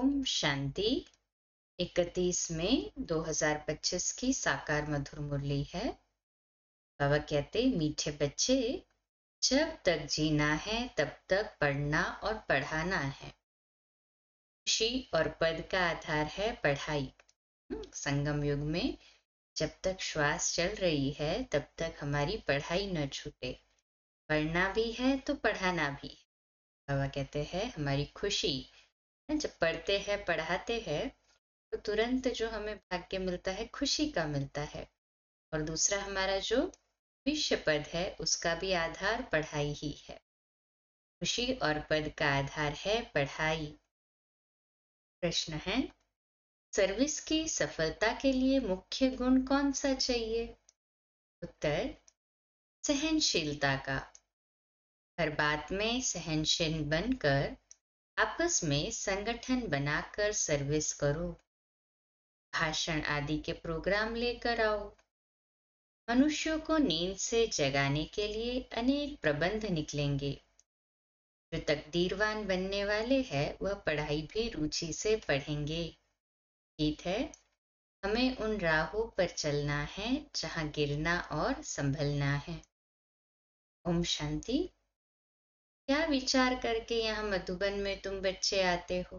ओम शांति। 31 मई 2025 की साकार मधुर मुरली है। बाबा कहते, मीठे बच्चे, जब तक जीना है तब तक पढ़ना और पढ़ाना है। खुशी और पद का आधार है पढ़ाई। संगम युग में जब तक श्वास चल रही है तब तक हमारी पढ़ाई न छूटे। पढ़ना भी है तो पढ़ाना भी है। बाबा कहते हैं हमारी खुशी, जब पढ़ते हैं पढ़ाते हैं तो तुरंत जो हमें भाग्य मिलता है खुशी का मिलता है। और दूसरा हमारा जो विश्व पद है उसका भी आधार पढ़ाई ही है। खुशी और पद का आधार है पढ़ाई। प्रश्न है, सर्विस की सफलता के लिए मुख्य गुण कौन सा चाहिए? उत्तर, सहनशीलता का। हर बात में सहनशील बनकर आपस में संगठन बनाकर सर्विस करो। भाषण आदि के प्रोग्राम लेकर आओ। मनुष्यों को नींद से जगाने के लिए अनेक प्रबंध निकलेंगे। जो तकदीरवान बनने वाले हैं वह पढ़ाई भी रुचि से पढ़ेंगे। ठीक है, हमें उन राहों पर चलना है जहां गिरना और संभलना है। ओम शांति। क्या विचार करके यहाँ मधुबन में तुम बच्चे आते हो?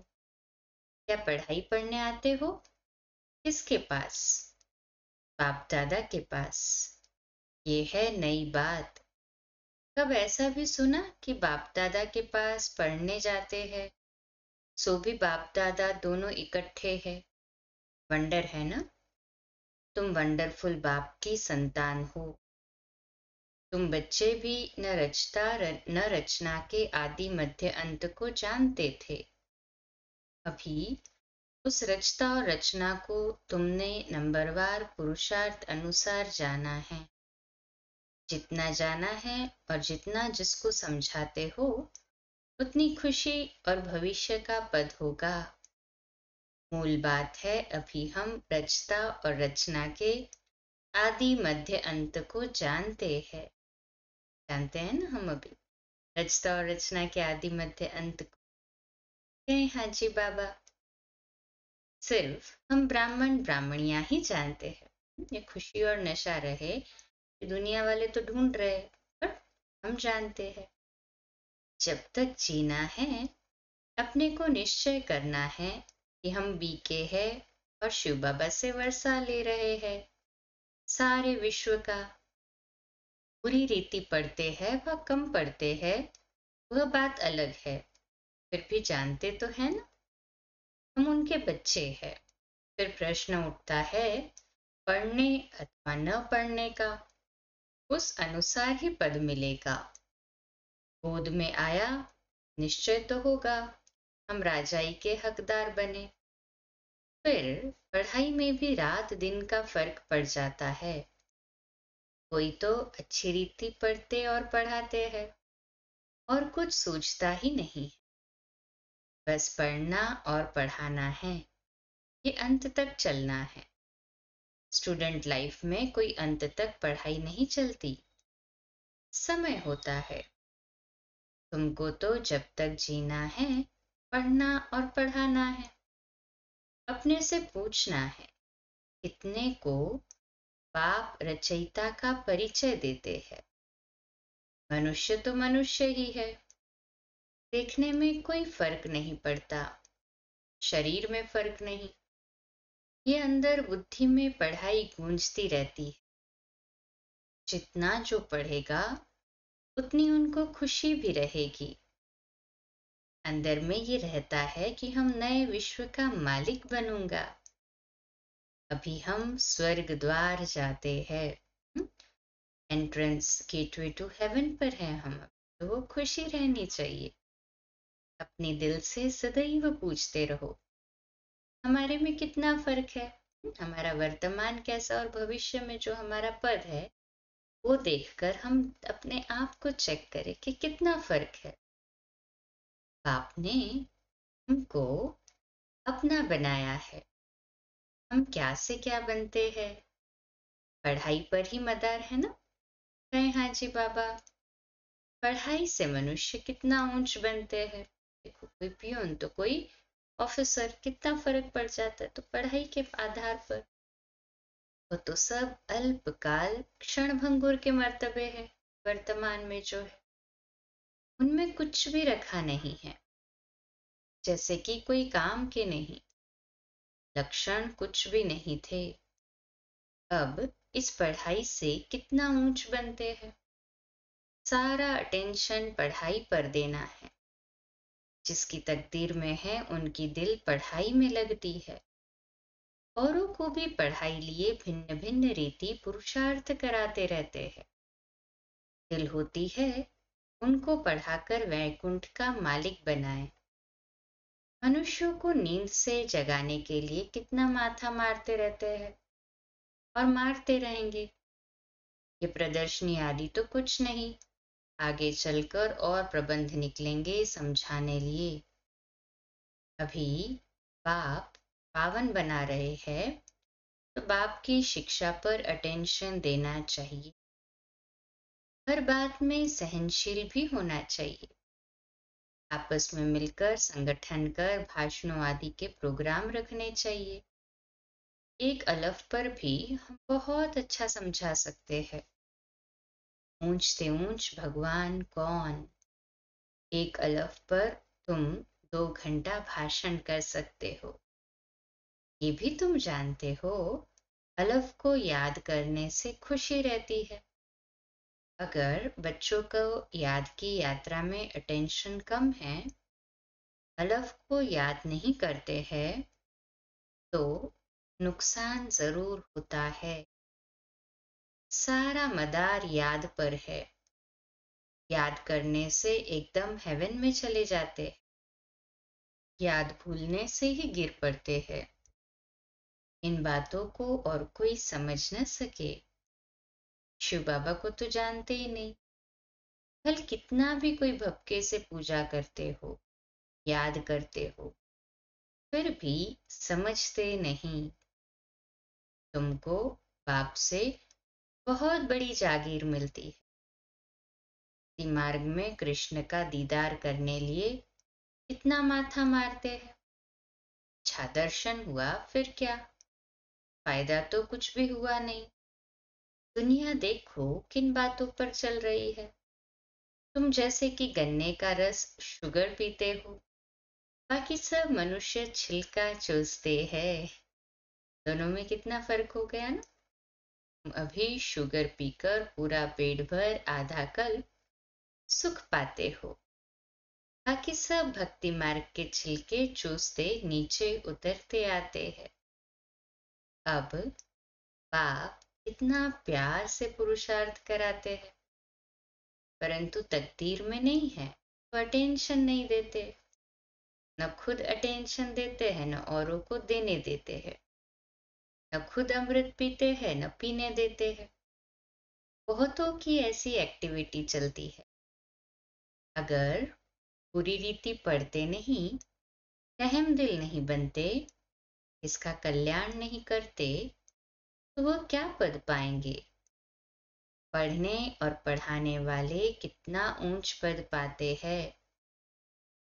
क्या पढ़ाई पढ़ने आते हो? किसके पास? बाप दादा के पास। ये है नई बात। कब ऐसा भी सुना कि बाप दादा के पास पढ़ने जाते हैं, सो भी बाप दादा दोनों इकट्ठे हैं? वंडर है ना? तुम वंडरफुल बाप की संतान हो। तुम बच्चे भी न रचना के आदि मध्य अंत को जानते थे। अभी उस रचता और रचना को तुमने नंबरवार पुरुषार्थ अनुसार जाना है। जितना जाना है और जितना जिसको समझाते हो उतनी खुशी और भविष्य का पद होगा। मूल बात है, अभी हम रचता और रचना के आदि मध्य अंत को जानते हैं। जानते हैं ना हम अभी रचता और रचना के आदि मध्य अंत को? हाँ जी बाबा, सिर्फ हम ब्राह्मण ब्राह्मणियां ही जानते हैं। ये खुशी और नशा रहे, दुनिया वाले तो ढूंढ रहे, पर हम जानते हैं। जब तक जीना है अपने को निश्चय करना है कि हम बीके हैं और शिव बाबा से वर्षा ले रहे हैं। सारे विश्व का बुरी रीति पढ़ते हैं व कम पढ़ते हैं, वह बात अलग है। फिर भी जानते तो है ना, हम उनके बच्चे हैं। फिर प्रश्न उठता है पढ़ने अथवा न पढ़ने का। उस अनुसार ही पद मिलेगा। गोद में आया, निश्चय तो होगा हम राजाई के हकदार बने। फिर पढ़ाई में भी रात दिन का फर्क पड़ जाता है। कोई तो अच्छी रीति पढ़ते और पढ़ाते हैं और कुछ सोचता ही नहीं। बस पढ़ना और पढ़ाना है, ये अंत तक चलना है। स्टूडेंट लाइफ में कोई अंत तक पढ़ाई नहीं चलती, समय होता है। तुमको तो जब तक जीना है पढ़ना और पढ़ाना है। अपने से पूछना है, कितने को बाप रचयिता का परिचय देते हैं? मनुष्य तो मनुष्य ही है। देखने में कोई फर्क नहीं पड़ता, शरीर में फर्क नहीं। ये अंदर बुद्धि में पढ़ाई गूंजती रहती है। जितना जो पढ़ेगा उतनी उनको खुशी भी रहेगी। अंदर में ये रहता है कि हम नए विश्व का मालिक बनूंगा। अभी हम स्वर्ग द्वार जाते हैं, एंट्रेंस गेटवे टू हेवन पर है हम। तो वो खुशी रहनी चाहिए। अपने दिल से सदैव पूछते रहो हमारे में कितना फर्क है। हमारा वर्तमान कैसा और भविष्य में जो हमारा पद है वो देखकर हम अपने आप को चेक करें कि कितना फर्क है। बाप ने हमको अपना बनाया है। हम क्या से क्या बनते हैं? पढ़ाई पर ही मदार है ना? कहें हाँ जी बाबा। पढ़ाई से मनुष्य कितना ऊंच बनते हैं। देखो, कोई पियून तो कोई ऑफिसर, कितना फर्क पड़ जाता है। तो पढ़ाई के आधार पर वो तो सब अल्पकाल क्षण भंगुर के मर्तबे है। वर्तमान में जो है उनमें कुछ भी रखा नहीं है, जैसे कि कोई काम के नहीं, लक्षण कुछ भी नहीं थे। अब इस पढ़ाई से कितना ऊंच बनते हैं। सारा अटेंशन पढ़ाई पर देना है। जिसकी तकदीर में है उनकी दिल पढ़ाई में लगती है। औरों को भी पढ़ाई लिए भिन्न भिन्न रीति पुरुषार्थ कराते रहते हैं। दिल होती है उनको पढ़ाकर वैकुंठ का मालिक बनाए। मनुष्यों को नींद से जगाने के लिए कितना माथा मारते रहते हैं और मारते रहेंगे। ये प्रदर्शनी आदि तो कुछ नहीं, आगे चलकर और प्रबंध निकलेंगे समझाने लिए। अभी बाप पावन बना रहे हैं, तो बाप की शिक्षा पर अटेंशन देना चाहिए। हर बात में सहनशील भी होना चाहिए। आपस में मिलकर संगठन कर भाषणों आदि के प्रोग्राम रखने चाहिए। एक अलफ पर भी हम बहुत अच्छा समझा सकते हैं। ऊंच से ऊंच भगवान कौन। एक अलफ पर तुम 2 घंटा भाषण कर सकते हो। ये भी तुम जानते हो, अलफ को याद करने से खुशी रहती है। अगर बच्चों को याद की यात्रा में अटेंशन कम है, अलफ को याद नहीं करते हैं, तो नुकसान जरूर होता है। सारा मदार याद पर है। याद करने से एकदम हेवन में चले जाते। याद भूलने से ही गिर पड़ते हैं। इन बातों को और कोई समझ न सके। शिव बाबा को तो जानते ही नहीं। कल कितना भी कोई भक्के से पूजा करते हो, याद करते हो, फिर भी समझते नहीं। तुमको बाप से बहुत बड़ी जागीर मिलती है। इसी मार्ग में कृष्ण का दीदार करने लिए कितना माथा मारते हैं। अच्छा दर्शन हुआ, फिर क्या फायदा, तो कुछ भी हुआ नहीं। दुनिया देखो किन बातों पर चल रही है। तुम जैसे कि गन्ने का रस शुगर पीते हो, बाकी सब मनुष्य छिलका चूसते हैं। दोनों में कितना फर्क हो गया ना। तुम अभी शुगर पीकर पूरा पेट भर आधा कल सुख पाते हो, बाकी सब भक्ति मार्ग के छिलके चूसते नीचे उतरते आते हैं। अब बाप इतना प्यार से पुरुषार्थ कराते हैं, परंतु तकदीर में नहीं है तो अटेंशन नहीं देते। न खुद अटेंशन देते हैं, न औरों को देने देते हैं। न खुद अमृत पीते हैं, न पीने देते हैं। बहुतों की ऐसी एक्टिविटी चलती है। अगर पूरी रीति पढ़ते नहीं, रहम दिल नहीं बनते, इसका कल्याण नहीं करते, तो वह क्या पद पाएंगे। पढ़ने और पढ़ाने वाले कितना ऊंच पद पाते हैं।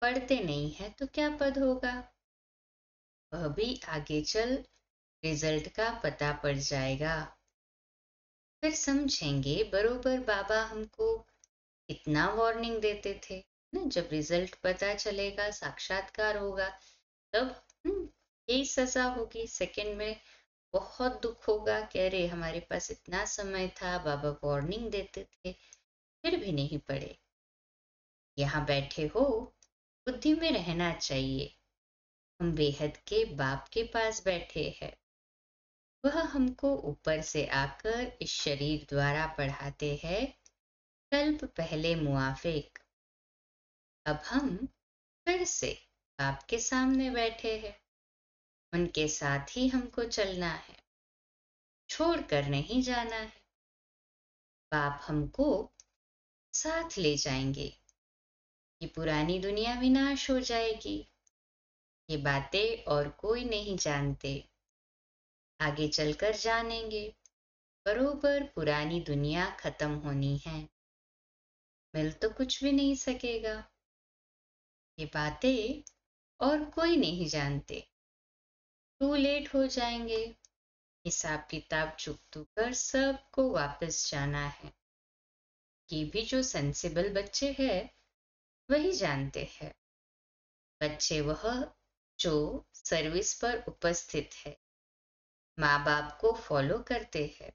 पढ़ते नहीं है तो क्या पद होगा। वह भी आगे चल रिजल्ट का पता पड़ जाएगा। फिर समझेंगे बरोबर बाबा हमको इतना वार्निंग देते थे ना। जब रिजल्ट पता चलेगा, साक्षात्कार होगा, तब यही सजा होगी। सेकंड में बहुत दुख होगा कि अरे हमारे पास इतना समय था, बाबा वार्निंग देते थे, फिर भी नहीं पढ़े। यहाँ बैठे हो, बुद्धि में रहना चाहिए। हम बेहद के बाप के पास बैठे हैं। वह हमको ऊपर से आकर इस शरीर द्वारा पढ़ाते हैं, कल्प पहले मुआफिक। अब हम फिर से बाप के सामने बैठे हैं। उनके साथ ही हमको चलना है, छोड़कर नहीं जाना है। बाप हमको साथ ले जाएंगे। ये पुरानी दुनिया विनाश हो जाएगी। ये बातें और कोई नहीं जानते, आगे चलकर जानेंगे। बरोबर पुरानी दुनिया खत्म होनी है, मिल तो कुछ भी नहीं सकेगा। ये बातें और कोई नहीं जानते। टू लेट हो जाएंगे। हिसाब किताब चुकतू कर सबको वापस जाना है। ये भी जो सेंसिबल बच्चे हैं वही जानते हैं। बच्चे वह जो सर्विस पर उपस्थित है, माँ बाप को फॉलो करते हैं।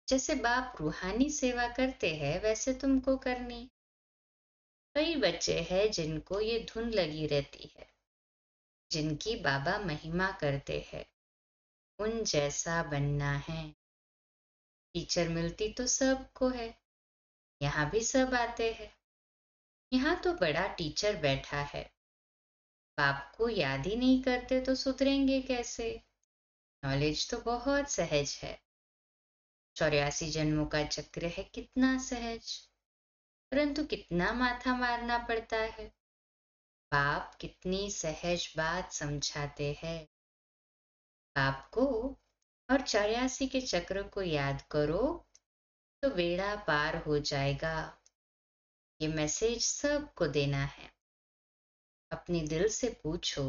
जैसे बाप रूहानी सेवा करते हैं वैसे तुमको करनी। कई बच्चे हैं जिनको ये धुन लगी रहती है, जिनकी बाबा महिमा करते हैं, उन जैसा बनना है। टीचर मिलती तो सबको है, यहाँ भी सब आते हैं। यहाँ तो बड़ा टीचर बैठा है। बाप को याद ही नहीं करते तो सुधरेंगे कैसे? नॉलेज तो बहुत सहज है। 84 जन्मों का चक्र है, कितना सहज। परंतु कितना माथा मारना पड़ता है। बाप कितनी सहज बात समझाते हैं। बाप को और 84 के चक्र को याद करो तो बेड़ा पार हो जाएगा। ये मैसेज सबको देना है। अपने दिल से पूछो,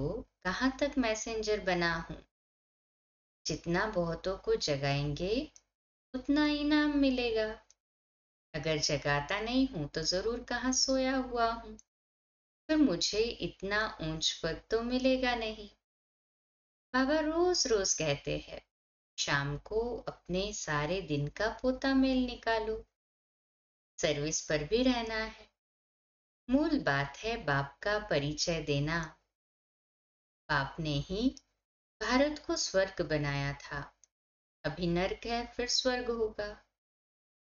कहाँ तक मैसेंजर बना हूं? जितना बहुतों को जगाएंगे उतना इनाम मिलेगा। अगर जगाता नहीं हूं तो जरूर कहाँ सोया हुआ हूं, फिर मुझे इतना ऊंच पद तो मिलेगा नहीं। बाबा रोज रोज कहते हैं, शाम को अपने सारे दिन का पोता मेल निकालो। सर्विस पर भी रहना है। मूल बात है बाप का परिचय देना। बाप ने ही भारत को स्वर्ग बनाया था। अभी नर्क है, फिर स्वर्ग होगा।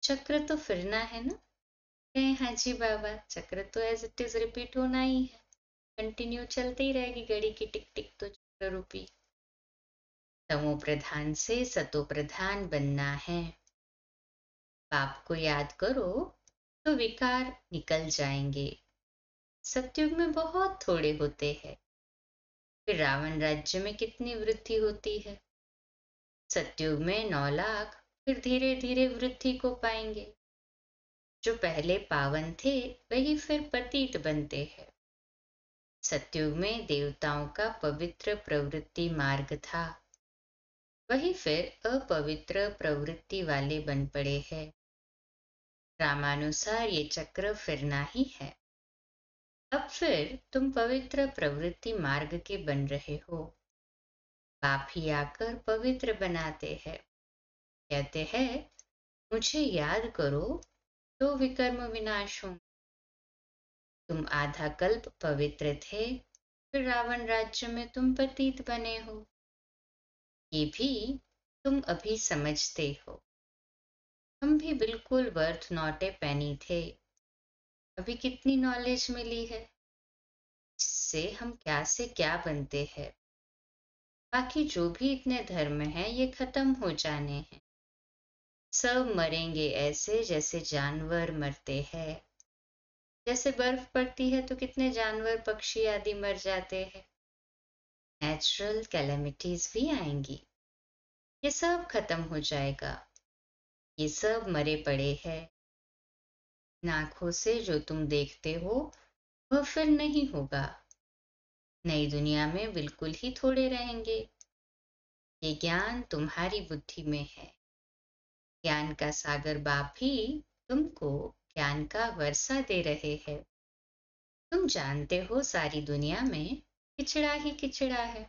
चक्र तो फिरना है ना। कहें हाँ जी बाबा, चक्र तो एज इट इज रिपीट होना ही है। कंटिन्यू चलती ही रहेगी घड़ी की टिक टिक तो चक्र रूपी। तमो प्रधान से सतो प्रधान बनना है। बाप को याद करो तो विकार निकल जाएंगे। सतयुग में बहुत थोड़े होते हैं। फिर रावण राज्य में कितनी वृद्धि होती है। सतयुग में 9 लाख, फिर धीरे धीरे वृद्धि को पाएंगे। जो पहले पावन थे वही फिर पतित बनते हैं। सतयुग में देवताओं का पवित्र प्रवृत्ति मार्ग था, वही फिर अपवित्र प्रवृत्ति वाले बन पड़े हैं। रामानुसार ये चक्र फिरना ही है। अब फिर तुम पवित्र प्रवृत्ति मार्ग के बन रहे हो। बाप ही आकर पवित्र बनाते हैं। कहते हैं, मुझे याद करो तो विकर्म विनाश हों। तुम आधा कल्प पवित्र थे, फिर रावण राज्य में तुम पतित बने हो। ये भी तुम अभी समझते हो। हम भी बिल्कुल वर्थ नॉट ए पेनी थे। अभी कितनी नॉलेज मिली है, जिससे हम क्या से क्या बनते हैं। बाकी जो भी इतने धर्म हैं ये खत्म हो जाने हैं। सब मरेंगे ऐसे जैसे जानवर मरते हैं। जैसे बर्फ पड़ती है तो कितने जानवर पक्षी आदि मर जाते हैं। नेचुरल कैलेमिटीज भी आएंगी, ये सब खत्म हो जाएगा। ये सब मरे पड़े हैं। आंखों से जो तुम देखते हो वह फिर नहीं होगा। नई दुनिया में बिल्कुल ही थोड़े रहेंगे। ये ज्ञान तुम्हारी बुद्धि में है। ज्ञान का सागर बाप ही तुमको ज्ञान का वर्षा दे रहे हैं। तुम जानते हो सारी दुनिया में किचड़ा ही किचड़ा है।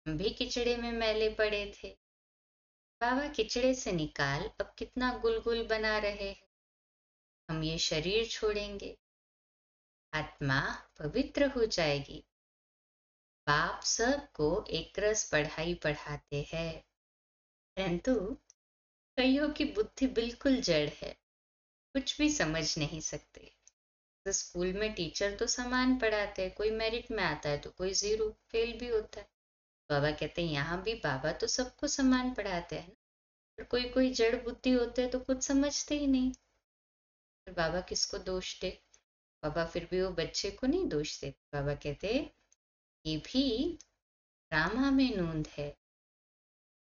हम भी किचड़े में मैले पड़े थे। बाबा किचड़े से निकाल अब कितना गुलगुल बना रहे हैं। हम ये शरीर छोड़ेंगे, आत्मा पवित्र हो जाएगी। बाप सबको एक रस पढ़ाई पढ़ाते हैं, परंतु कईयों की बुद्धि बिल्कुल जड़ है, कुछ भी समझ नहीं सकते। तो स्कूल में टीचर तो समान पढ़ाते हैं, कोई मेरिट में आता है तो कोई जीरो फेल भी होता है। बाबा कहते हैं यहाँ भी बाबा तो सबको समान पढ़ाते हैं ना, पर कोई कोई जड़ बुद्धि होते हैं तो कुछ समझते ही नहीं। फिर बाबा किसको दोष दे? बाबा फिर भी वो बच्चे को नहीं दोष देते। बाबा कहते ये भी ड्रामा में नूंद है।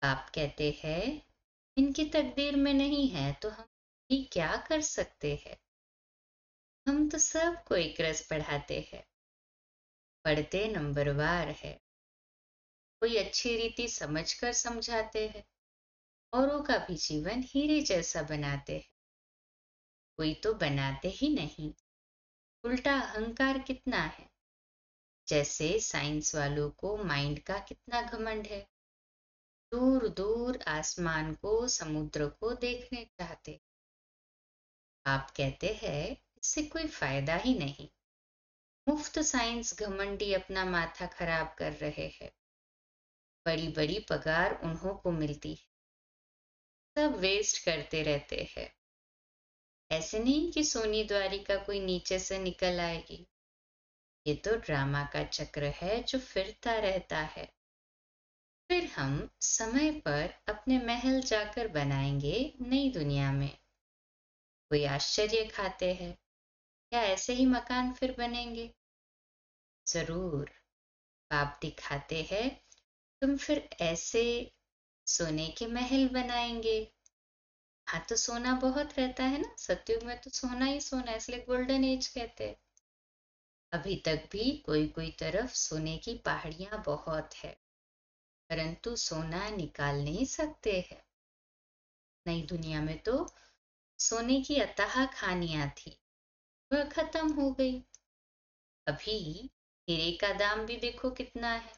बाप कहते हैं इनकी तकदीर में नहीं है तो हम भी क्या कर सकते हैं। हम तो सबको एक रस पढ़ाते हैं। पढ़ते नंबरवार है। कोई अच्छी रीति समझकर समझाते हैं, औरों का भी जीवन हीरे जैसा बनाते हैं। कोई तो बनाते ही नहीं, उल्टा अहंकार कितना है। जैसे साइंस वालों को माइंड का कितना घमंड है, दूर दूर आसमान को, समुद्र को देखने चाहते। आप कहते हैं इससे कोई फायदा ही नहीं। मुफ्त साइंस घमंडी अपना माथा खराब कर रहे हैं। बड़ी बड़ी पगार उन्हों को मिलती है, सब वेस्ट करते रहते हैं। ऐसे नहीं कि सोनी द्वारिका कोई नीचे से निकल आएगी। ये तो ड्रामा का चक्र है जो फिरता रहता है। फिर हम समय पर अपने महल जाकर बनाएंगे नई दुनिया में। कोई आश्चर्य खाते हैं, क्या ऐसे ही मकान फिर बनेंगे? जरूर। बाप दिखाते हैं, तुम फिर ऐसे सोने के महल बनाएंगे। हाँ, तो सोना बहुत रहता है ना, सतयुग में तो सोना ही सोना, इसलिए गोल्डन एज कहते हैं। अभी तक भी कोई कोई तरफ सोने की पहाड़ियां बहुत है, परंतु सोना निकाल नहीं सकते हैं। नई दुनिया में तो सोने की अथाह खानियां थी, वह खत्म हो गई। अभी हीरे का दाम भी देखो कितना है।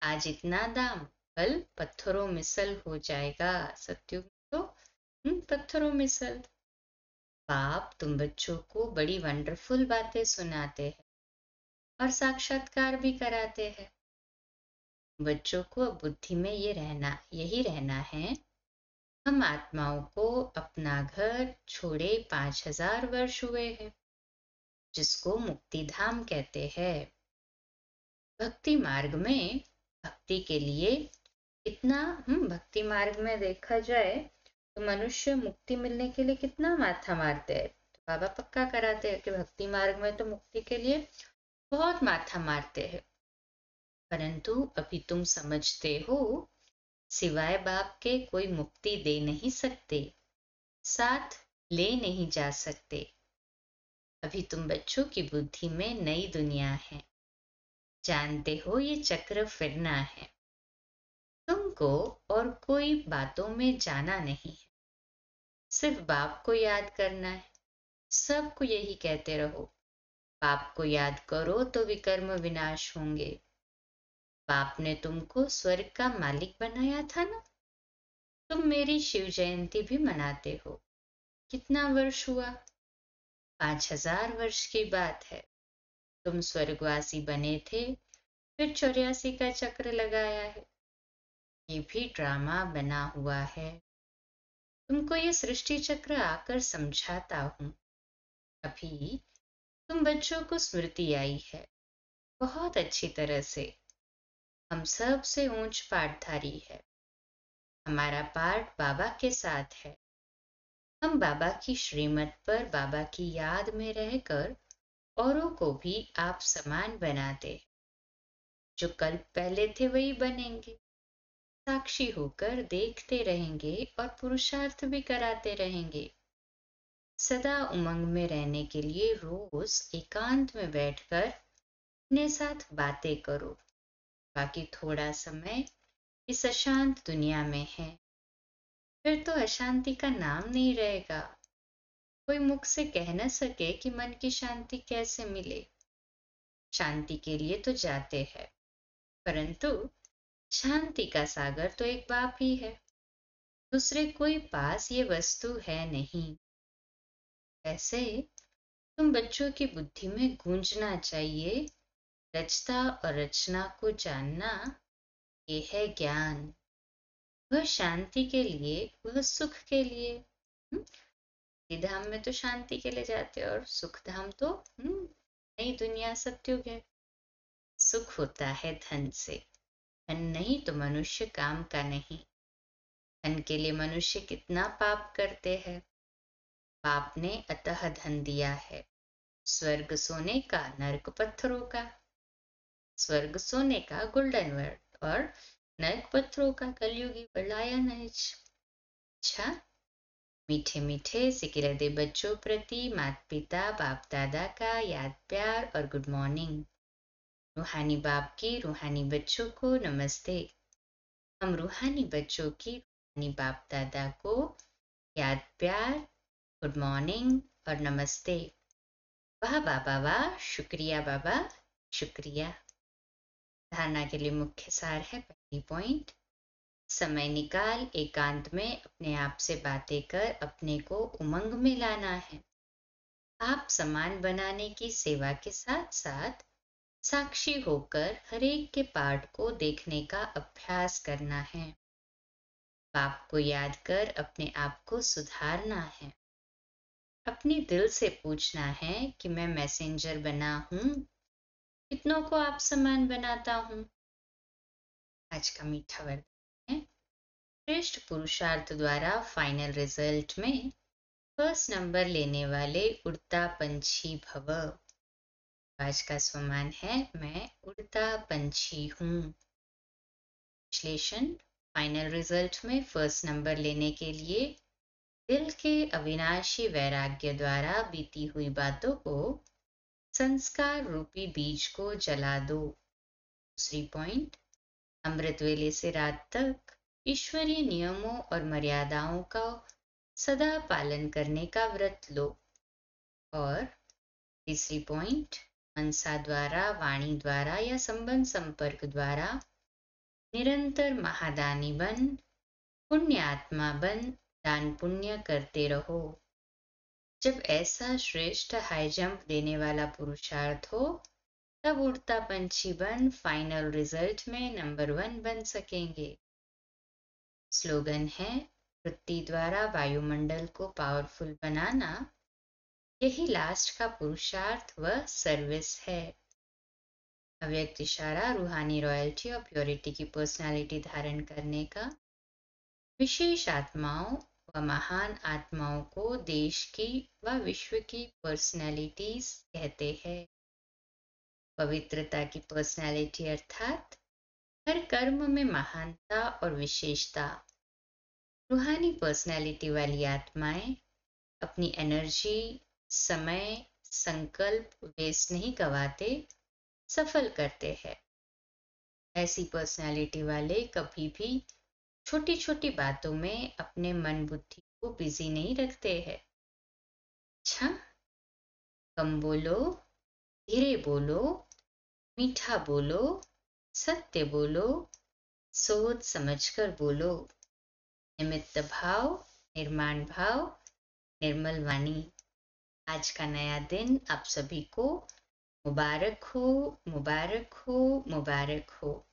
आज इतना दाम, कल पत्थरों मिसल हो जाएगा। सत्युग में तो पत्थरों मिसल। बाप तुम बच्चों को बड़ी वंडरफुल बातें सुनाते हैं और साक्षात्कार भी कराते हैं। बच्चों को अब बुद्धि में यही रहना है। हम आत्माओं को अपना घर छोड़े 5000 वर्ष हुए हैं, जिसको मुक्ति धाम कहते हैं। भक्ति मार्ग में भक्ति के लिए इतना भक्ति मार्ग में देखा जाए तो मनुष्य मुक्ति मिलने के लिए कितना माथा मारते हैं। तो बाबा पक्का कराते हैं कि भक्ति मार्ग में तो मुक्ति के लिए बहुत माथा मारते हैं। परंतु अभी तुम समझते हो, सिवाय बाप के कोई मुक्ति दे नहीं सकते, साथ ले नहीं जा सकते। अभी तुम बच्चों की बुद्धि में नई दुनिया है, जानते हो ये चक्र फिरना है। तुमको और कोई बातों में जाना नहीं है, सिर्फ बाप को याद करना है। सबको यही कहते रहो, बाप को याद करो तो विकर्म विनाश होंगे। बाप ने तुमको स्वर्ग का मालिक बनाया था ना। तुम मेरी शिव जयंती भी मनाते हो। कितना वर्ष हुआ? 5000 वर्ष की बात है। तुम स्वर्गवासी बने थे, फिर 84 का चक्र लगाया है। ये भी ड्रामा बना हुआ है। तुमको ये सृष्टि चक्र आकर समझाता हूं। अभी तुम बच्चों को स्मृति आई है बहुत अच्छी तरह से। हम सब से ऊंच पाठधारी है। हमारा पाठ बाबा के साथ है। हम बाबा की श्रीमत पर बाबा की याद में रहकर औरों को भी आप समान बनाते हैं। जो कल पहले थे वही बनेंगे। साक्षी होकर देखते रहेंगे और पुरुषार्थ भी कराते रहेंगे। सदा उमंग में रहने के लिए रोज एकांत में बैठकर अपने साथ बातें करो। बाकी थोड़ा समय इस अशांत दुनिया में है, फिर तो अशांति का नाम नहीं रहेगा। कोई मुख से कह न सके कि मन की शांति कैसे मिले। शांति के लिए तो जाते हैं, परंतु शांति का सागर तो एक बाप ही है। दूसरे कोई पास ये वस्तु है नहीं। ऐसे तुम बच्चों की बुद्धि में गूंजना चाहिए, रचता और रचना को जानना, ये है ज्ञान। वह शांति के लिए, वह सुख के लिए। धाम में तो शांति के लिए जाते हैं और सुख धाम तो नई दुनिया सत्युग है। सुख होता है धन से, धन नहीं तो मनुष्य काम का नहीं। धन के लिए मनुष्य कितना पाप करते हैं। पाप ने अतः धन दिया है, स्वर्ग सोने का, नरक पत्थरों का। स्वर्ग सोने का गोल्डन वर्ड और नरक पत्थरों का कलयुगी वर्ल्ड। अच्छा, मीठे मीठे सिकिलदे बच्चों प्रति माता पिता बाप दादा का याद प्यार और गुड मॉर्निंग। रूहानी बाप की रूहानी बच्चों को नमस्ते। हम रूहानी बच्चों की रूहानी बाप दादा को याद प्यार, गुड मॉर्निंग और नमस्ते। वाह बाबा वाह, शुक्रिया बाबा, शुक्रिया। धारणा के लिए मुख्य सार है, पहली पॉइंट, समय निकाल एकांत में अपने आप से बातें कर अपने को उमंग में लाना है। आप समान बनाने की सेवा के साथ साथ साक्षी होकर हरेक के पार्ट को देखने का अभ्यास करना है। बाप को याद कर अपने आप को सुधारना है। अपने दिल से पूछना है कि मैं मैसेंजर बना हूं, कितनों को आप समान बनाता हूं। आज का मीठा वरदान है, श्रेष्ठ पुरुषार्थ द्वारा फाइनल रिजल्ट में फर्स्ट नंबर लेने वाले उड़ता पंछी भव। आज का स्वमान है, मैं उड़ता पंछी हूँ। विश्लेषण, फाइनल रिजल्ट में फर्स्ट नंबर लेने के लिए दिल के अविनाशी वैराग्य द्वारा बीती हुई बातों को, संस्कार रूपी बीज को जला दो। दूसरी पॉइंट, अमृत वेले से रात तक ईश्वरीय नियमों और मर्यादाओं का सदा पालन करने का व्रत लो। और तीसरी पॉइंट, मनसा द्वारा, वाणी द्वारा या संबंध संपर्क द्वारा निरंतर महादानी बन, पुण्य आत्मा बन, दान पुण्य करते रहो। जब ऐसा श्रेष्ठ हाई जंप देने वाला पुरुषार्थ हो, तब उड़ता पंछी बन फाइनल रिजल्ट में नंबर 1 बन सकेंगे। स्लोगन है, वृत्ति द्वारा वायुमंडल को पावरफुल बनाना, यही लास्ट का पुरुषार्थ व सर्विस है। अव्यक्त इशारा, रूहानी रॉयल्टी और प्योरिटी की पर्सनालिटी धारण करने का विशेष आत्माओं व महान आत्माओं को देश की व विश्व की पर्सनालिटीज कहते हैं। पवित्रता की पर्सनालिटी अर्थात हर कर्म में महानता और विशेषता। रूहानी पर्सनालिटी वाली आत्माएं अपनी एनर्जी, समय, संकल्प वेस्ट नहीं गवाते, सफल करते हैं। ऐसी पर्सनालिटी वाले कभी भी छोटी छोटी बातों में अपने मन बुद्धि को बिजी नहीं रखते हैं। अच्छा, कम बोलो, धीरे बोलो, मीठा बोलो, सत्य बोलो, सोच समझकर बोलो। निमित्त भाव, निर्माण भाव, निर्मल वाणी। आज का नया दिन आप सभी को मुबारक हो, मुबारक हो, मुबारक हो।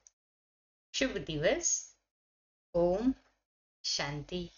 शुभ दिवस। ओम शांति।